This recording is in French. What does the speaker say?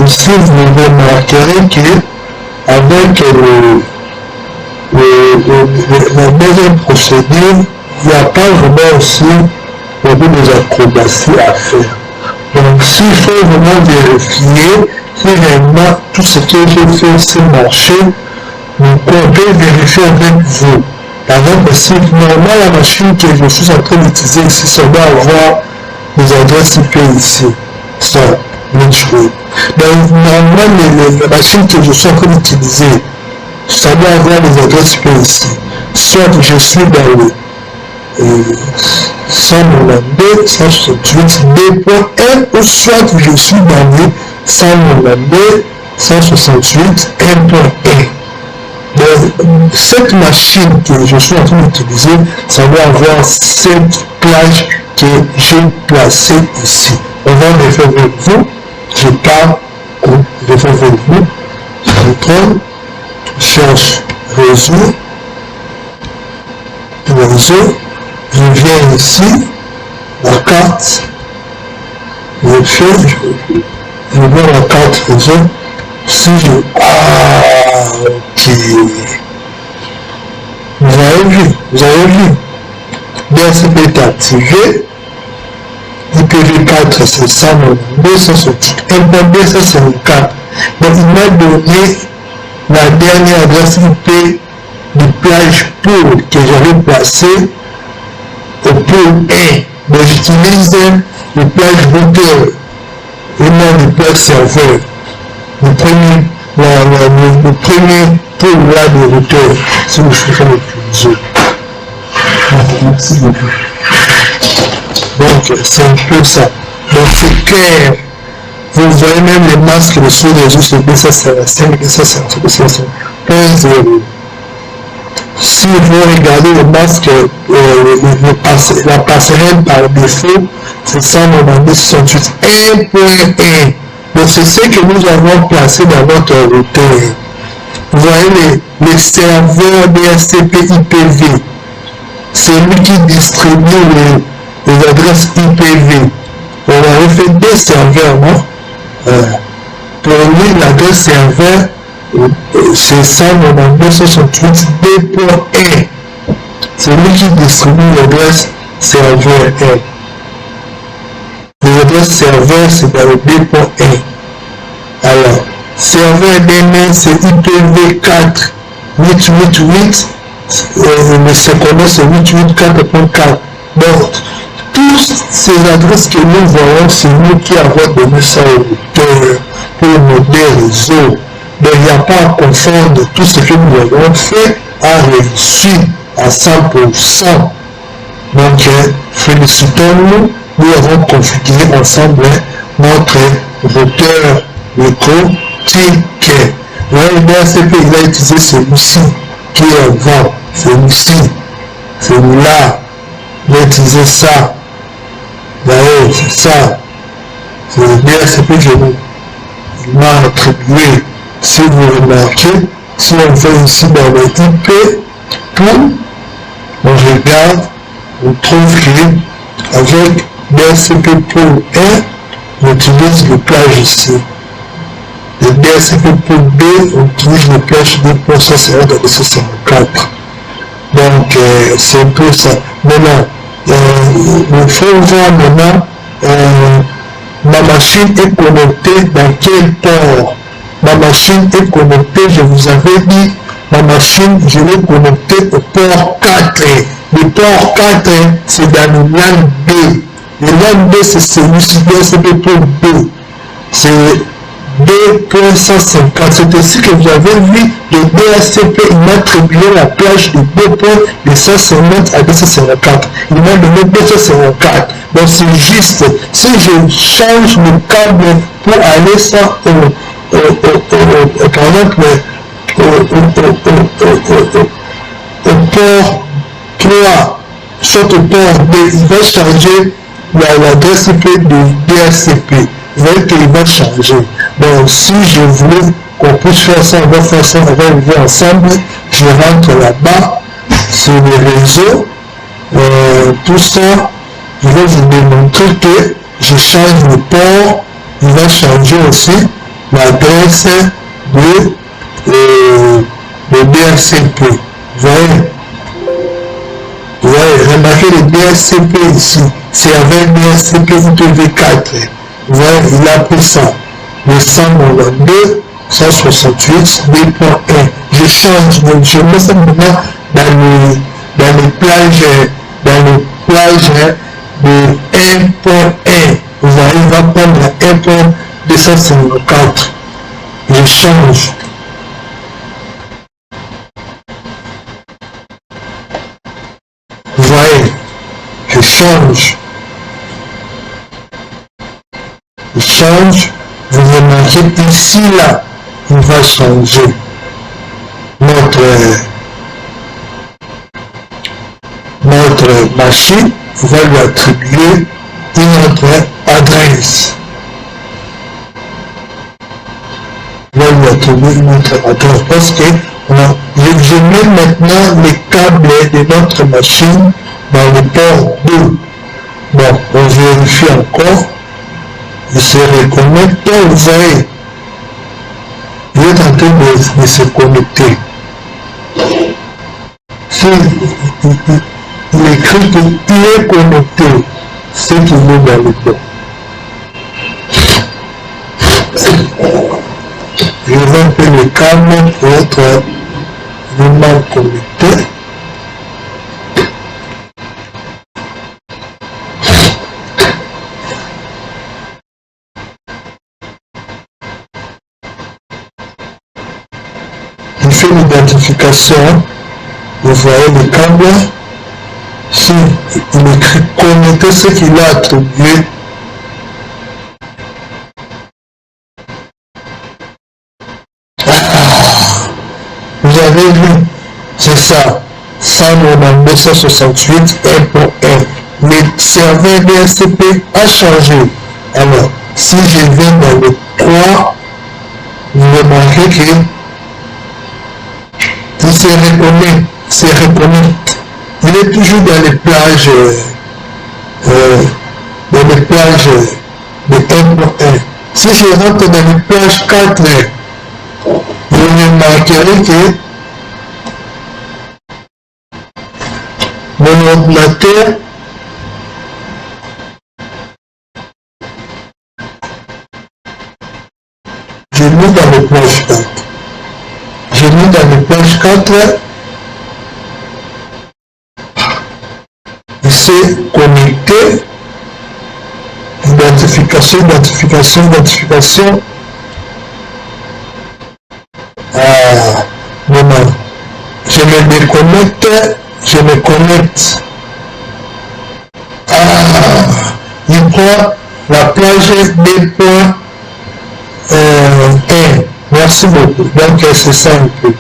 ici, vous remarquerez qu'avec la deuxième procédure, il n'y a pas vraiment aussi beaucoup d'acrobaties à faire. Donc, s'il faut vraiment vérifier si réellement tout ce que j'ai fait, c'est marché, on peut vérifier avec vous. Par exemple, si normalement la machine que je suis en train d'utiliser ici, ça doit avoir les adresses IP ici. Ça, une chose. Donc, normalement, la machine que je suis en train d'utiliser, ça doit avoir les adresses IP ici. Soit je suis dans le 192, 168, 2.1, ou soit je suis dans le 192, 168, 1.1. Donc, cette machine que je suis en train d'utiliser, ça doit avoir cette plage que j'ai placée ici. On va le faire avec vous. Je pars, je fais avec vous. Je prends, je cherche réseau, je viens ici, la carte, je vois la carte réseau. Si je... Ah, ok. Vous avez vu. DHCP est activé. IPv4, c'est ça, 1.254. Donc, il m'a donné la dernière adresse IP du plage pool que j'avais placé au pool 1. Donc, j'utilise le plage routeur et non le plage serveur. Le premier pool là de routeur, si vous cherchez à l'utiliser. Merci beaucoup. Donc, c'est un peu ça. Donc, c'est clair. Vous voyez même les masques sur les réseaux sur BSS5, BSS5, 1.0. Si vous regardez le masque, la passerelle par défaut, c'est 192.68, 1.1. Donc, c'est ce que nous avons placé dans notre routeur. Vous voyez les serveurs DHCP IPv. C'est lui qui distribue les adresses IPv. On avait fait deux serveurs, non? Pour lui, l'adresse serveur, c'est 192.68 2.1. C'est lui qui distribue l'adresse serveur 1. L'adresse serveur, c'est dans le 2.1. Alors, serveur DNS, c'est IPv4 888. Le secondé, c'est 884.4. Donc, toutes ces adresses que nous voyons, c'est nous qui avons donné ça au routeur pour le modèle réseau. Donc, il n'y a pas à confondre tout ce que nous avons fait a réussi à 100%. Donc, félicitons-nous, nous avons configuré ensemble notre routeur micro ticket. Vous voyez, le DHCP, il a utilisé celui-ci qui est en vent, celui-ci, celui-là, il a utilisé ça. D'ailleurs, c'est ça. C'est le DHCP que il m'a attribué. Si vous remarquez, si on fait ici dans le IP, tout, on regarde, on trouve qu'avec DHCP pour 1, on utilise le plage ici. Le DHCP pour 2, on utilise le plage 2.150 dans le 64. Donc, c'est un peu ça. Maintenant, il faut voir maintenant, ma machine est connectée dans quel port? Ma machine est connectée, je vous avais dit, ma machine, je l'ai connectée au port 4. Le port 4, c'est dans le LAN B. Le LAN B, c'est celui-ci, DHCP pour 2. C'est 2.150. C'est ainsi que vous avez vu le DHCP, il m'a attribué la plage de 2.250 à 254. Il m'a donné 254. Donc c'est juste, si je change le câble pour aller ça par exemple au port 3, soit au port 2, il va changer l'adresse IP de DHCP. Vous voyez qu'il va changer. Donc, si je voulais qu'on puisse faire ça, on va faire ça, on va arriver ensemble. Je rentre là-bas, sur le réseau, tout ça. Je vais vous démontrer que je change le port, il va changer aussi. l'adresse de DHCP. Vous voyez, remarquez le DHCP ici. C'est avec DHCP IPv4. Vous voyez, il a pris ça. Le 192, 168, 2.1. Je change, donc je mets ça maintenant dans les plages de 1.1. Vous voyez, il va prendre 1.254. Je change. Vous voyez, je change. Je change. Vous remarquez ici, là, il va changer notre machine. On va lui attribuer une autre adresse. On va lui attribuer une autre adresse parce que je mets maintenant les câbles de notre machine dans le port 2. Bon, on vérifie encore. Il se reconnecte. Vous voyez, il est en train de se connecter. Si il écrit qu'il est connecté, c'est qu'il est dans le port. Je vais un peu le câble pour être vraiment connecté. Il fait l'identification. Vous voyez le câble. Si il écrit connecté, ce qu'il a attribué. Vous avez vu, c'est ça, 192, 168, 1.1. Le serveur DHCP a changé. Alors, si je vais dans le 3, vous remarquez qu'il se reconnaît. Il est toujours dans les plages, de 1.1. Si je rentre dans les plages 4, vous remarquerez que mon ordinateur je mis dans les plages 4. Je mis dans les plages 4. Il s'est connecté. Identification. Maintenant, je me déconnecte, je me connecte. Il prend la plage 2.1. Merci beaucoup. Donc, c'est ça un peu.